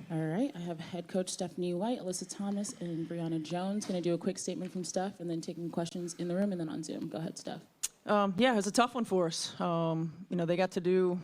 All right, I have head coach Stephanie White, Alyssa Thomas, and Brionna Jones. Going to do a quick statement from Steph and then taking questions in the room and then on Zoom. Go ahead, Steph. Yeah, it was a tough one for us. They got to do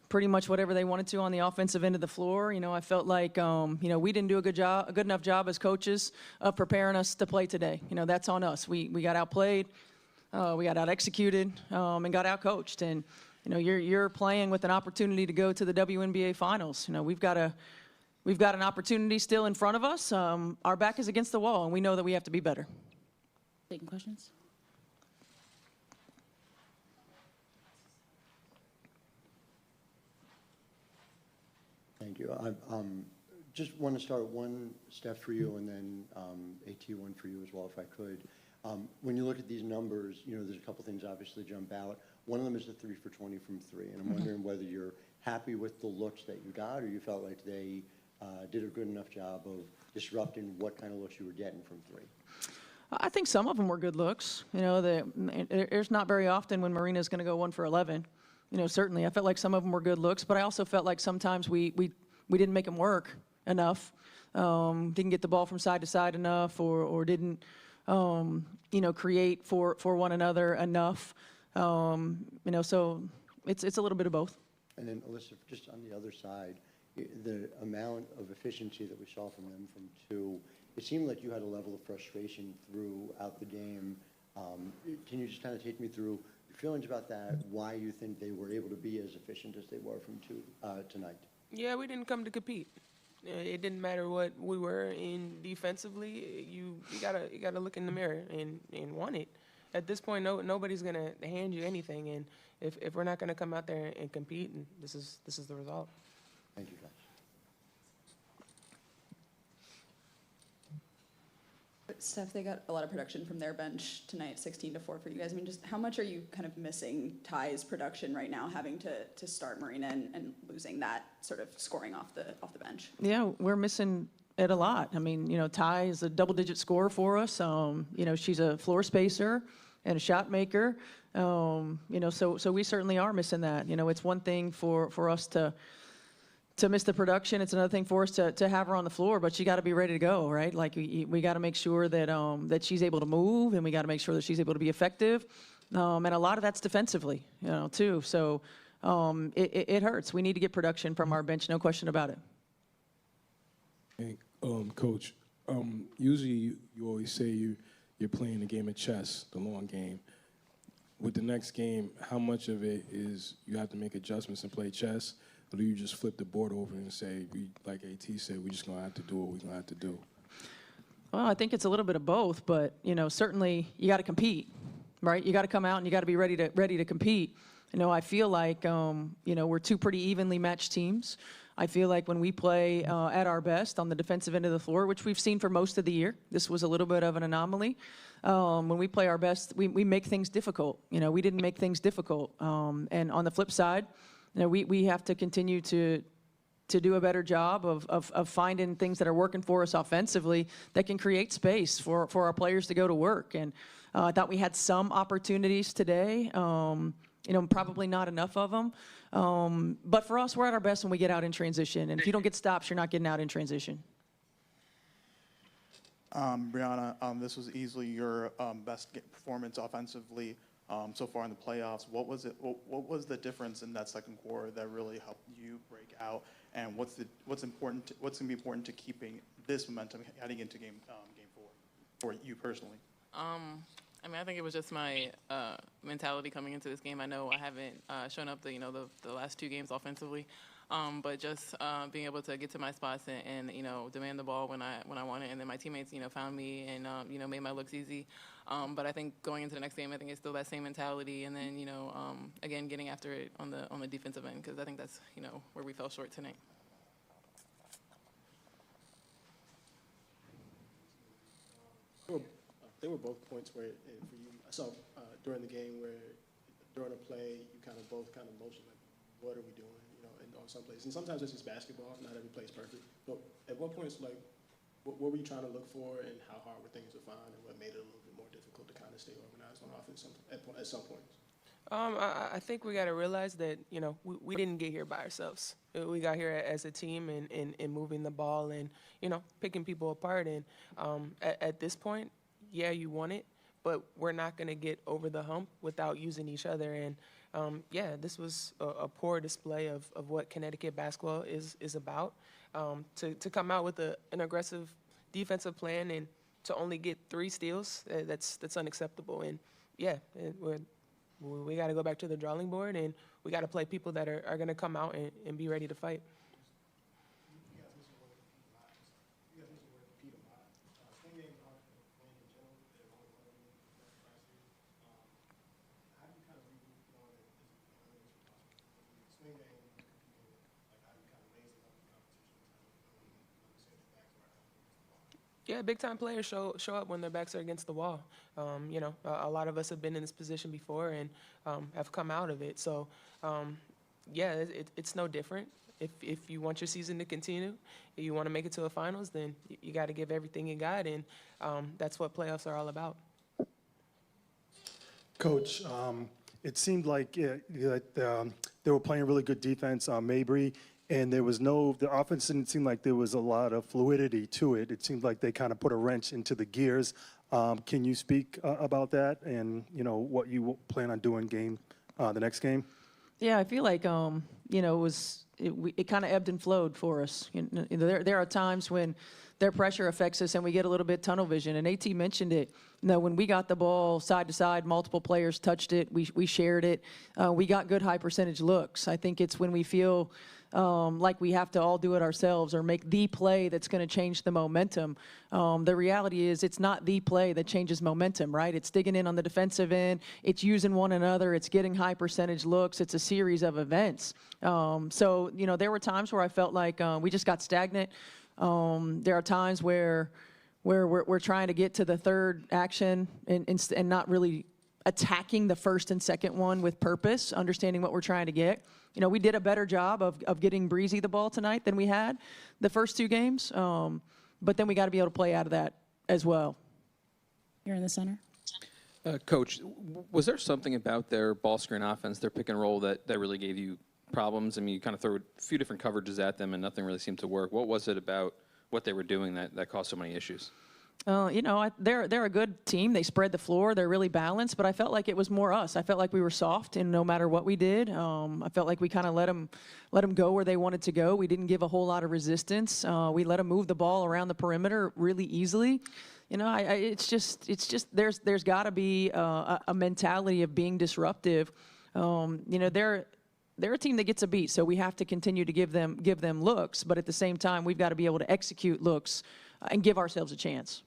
pretty much whatever they wanted to on the offensive end of the floor. I felt like, we didn't do a good enough job as coaches of preparing us to play today. That's on us. We got outplayed, we got out-executed, and got out-coached. And, you're playing with an opportunity to go to the WNBA finals. We've got an opportunity still in front of us. Our back is against the wall, and we know that we have to be better. Taking questions? Thank you. I just want to start one, Steph, for you, and then AT, one for you as well, if I could. When you look at these numbers, there's a couple things obviously jump out. One of them is the 3 for 20 from three, and I'm wondering whether you're happy with the looks that you got, or you felt like they did a good enough job of disrupting what kind of looks you were getting from three. I think some of them were good looks. There's not very often when Marina's going to go 1 for 11. Certainly I felt like some of them were good looks, but I also felt like sometimes we didn't make them work enough. Didn't get the ball from side to side enough, or didn't create for one another enough. So it's a little bit of both. And then Alyssa, just on the other side, the amount of efficiency that we saw from them from two, it seemed like you had a level of frustration throughout the game. Can you just kind of take me through your feelings about that, why you think they were able to be as efficient as they were from two tonight? Yeah, we didn't come to compete. It didn't matter what we were in defensively. You gotta look in the mirror and want it. At this point, nobody's gonna hand you anything, and if we're not gonna come out there and compete, and this is the result. Thank you, guys. Steph, they got a lot of production from their bench tonight, 16-4 for you guys. I mean, just how much are you kind of missing Ty's production right now, having to start Marina and losing that sort of scoring off the bench? Yeah, we're missing it a lot. I mean, Ty is a double-digit scorer for us. She's a floor spacer and a shot maker. So we certainly are missing that. It's one thing for us to miss the production. It's another thing for us to have her on the floor, but she got to be ready to go, right? Like we got to make sure that she's able to move, and we got to make sure that she's able to be effective. And a lot of that's defensively, too. So it hurts. We need to get production from our bench, no question about it. Hey, Coach, usually you always say you're playing a game of chess, the long game. With the next game, how much of it is you have to make adjustments and play chess? Or do you just flip the board over and say, like AT said, we're just going to have to do what we're going to have to do? Well, I think it's a little bit of both, but, certainly you got to compete, right? You got to come out and you got to be ready to compete. I feel like, we're two pretty evenly matched teams. I feel like when we play at our best on the defensive end of the floor, which we've seen for most of the year, this was a little bit of an anomaly. When we play our best, we make things difficult. We didn't make things difficult. And on the flip side, we have to continue to do a better job of finding things that are working for us offensively that can create space for our players to go to work. And I thought we had some opportunities today, probably not enough of them. But for us, we're at our best when we get out in transition. And if you don't get stops, you're not getting out in transition. Brionna, this was easily your best performance offensively so far in the playoffs. What was it? What was the difference in that second quarter that really helped you break out? And what's going to be important to keeping this momentum heading into game 4 for you personally? I think it was just my mentality coming into this game. I know I haven't shown up the last 2 games offensively, but just being able to get to my spots and demand the ball when I want it, and then my teammates found me and made my looks easy. But I think going into the next game, I think it's still that same mentality, and then again getting after it on the defensive end, because I think that's where we fell short tonight. They were both points where, for you, I saw during the game where during a play you both motioned like, what are we doing, on some plays. And sometimes it's just basketball. Not every play is perfect. But at what point, what were you trying to look for, and how hard were things to find, and what made it a little bit more difficult to stay organized on offense at some points? I think we got to realize that, we didn't get here by ourselves. We got here as a team and moving the ball and, picking people apart. And at this point, yeah, you won it, but we're not going to get over the hump without using each other. And, yeah, this was a poor display of what Connecticut basketball is about. To come out with an aggressive defensive plan and to only get 3 steals, that's unacceptable. And, yeah, we got to go back to the drawing board, and we got to play people that are going to come out and be ready to fight. You guys mentioned the word compete a lot. Swing games aren't playing in general. They're only one of them that's capacity. How do you kind of reboot knowing that this is possible? Swing game, competing, like how you kind of raise it up in competition in terms of knowing that, like you said, your backs are against the wall? Yeah, big-time players show up when their backs are against the wall. A lot of us have been in this position before and have come out of it. So, yeah, it's no different. If you want your season to continue, if you want to make it to the finals, then you got to give everything you got, and that's what playoffs are all about. Coach, it seemed like they were playing really good defense on Mabry, and the offense didn't seem like there was a lot of fluidity to it. It seemed like they kind of put a wrench into the gears. Can you speak about that and, what you plan on doing the next game? Yeah, I feel like, it kind of ebbed and flowed for us. There are times when their pressure affects us and we get a little bit tunnel vision. And AT mentioned it. When we got the ball side to side, multiple players touched it, we shared it. We got good high percentage looks. I think it's when we feel like we have to all do it ourselves or make the play that's going to change the momentum. The reality is it's not the play that changes momentum, right? It's digging in on the defensive end. It's using one another. It's getting high percentage looks. It's a series of events. So, there were times where I felt like we just got stagnant. There are times where we're trying to get to the third action and not really attacking the first and second one with purpose, understanding what we're trying to get. We did a better job of getting Breezy the ball tonight than we had the first 2 games. But then we got to be able to play out of that as well. You're in the center. Coach, was there something about their ball screen offense, their pick and roll that really gave you problems? I mean, you kind of threw a few different coverages at them and nothing really seemed to work. What was it about what they were doing that caused so many issues? They're a good team. They spread the floor. They're really balanced, but I felt like it was more us. I felt like we were soft, and no matter what we did, I felt like we kind of let them go where they wanted to go. We didn't give a whole lot of resistance. We let them move the ball around the perimeter really easily. It's just there's got to be a mentality of being disruptive. They're a team that gets a beat, so we have to continue to give them looks, but at the same time, we've got to be able to execute looks and give ourselves a chance.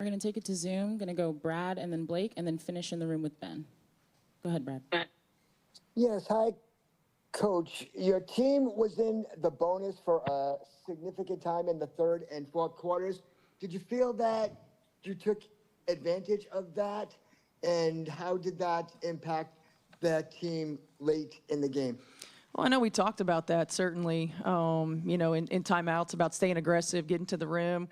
We're going to take it to Zoom. Going to go Brad and then Blake and then finish in the room with Ben. Go ahead, Brad. Yes, hi, Coach. Your team was in the bonus for a significant time in the 3rd and 4th quarters. Did you feel that you took advantage of that? And how did that impact the team late in the game? Well, I know we talked about that, certainly, in timeouts, about staying aggressive, getting to the rim.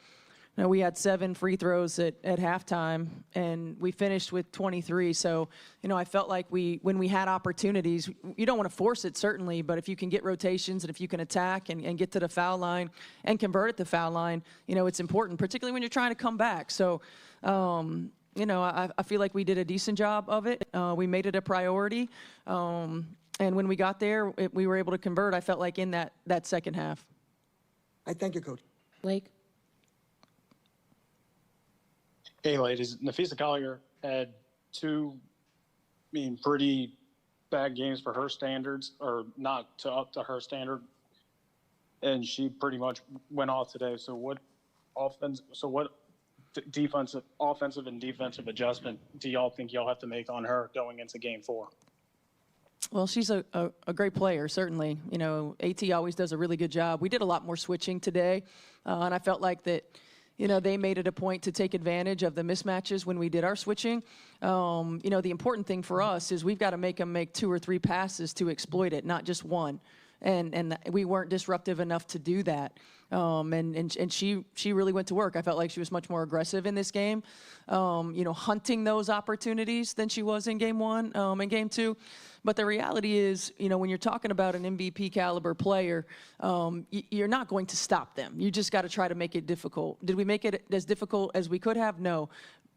We had 7 free throws at halftime, and we finished with 23. So, I felt like when we had opportunities, you don't want to force it, certainly, but if you can get rotations and if you can attack and get to the foul line and convert at the foul line, it's important, particularly when you're trying to come back. So, I feel like we did a decent job of it. We made it a priority. And when we got there, we were able to convert, I felt like, in that second half. I thank you, Coach. Blake. Hey, ladies. Nafisa Collier had 2, pretty bad games for her standards, or not up to her standard, and she pretty much went off today. So what offensive and defensive adjustment do y'all think y'all have to make on her going into Game 4? Well, she's a great player, certainly. AT always does a really good job. We did a lot more switching today, and I felt like that, they made it a point to take advantage of the mismatches when we did our switching. The important thing for us is we've got to make them make 2 or 3 passes to exploit it, not just one. and we weren't disruptive enough to do that. And she really went to work. I felt like she was much more aggressive in this game, hunting those opportunities than she was in game one and game two. But the reality is, when you're talking about an MVP caliber player, you're not going to stop them. You just got to try to make it difficult. Did we make it as difficult as we could have? No.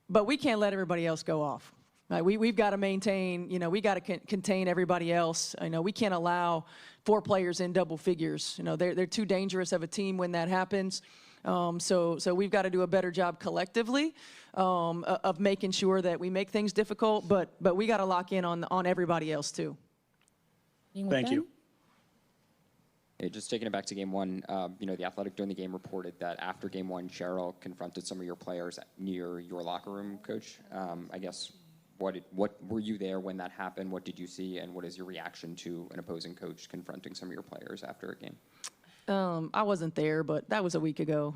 But we can't let everybody else go off. Right? We've got to maintain, we got to contain everybody else. We can't allow 4 players in double figures. They're too dangerous of a team when that happens. So we've got to do a better job collectively of making sure that we make things difficult, but we got to lock in on everybody else too. Thank you. Hey, just taking it back to game one, the Athletic during the game reported that after game one, Cheryl confronted some of your players near your locker room, Coach. I guess, what were you there when that happened? What did you see, and what is your reaction to an opposing coach confronting some of your players after a game? I wasn't there, but that was a week ago.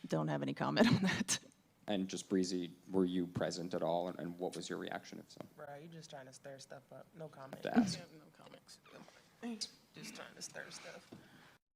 Don't have any comment on that. And just Breezy, were you present at all, and what was your reaction if so? Bro, you just trying to stir stuff up. No comment. To ask. No comments. Just trying to stir stuff.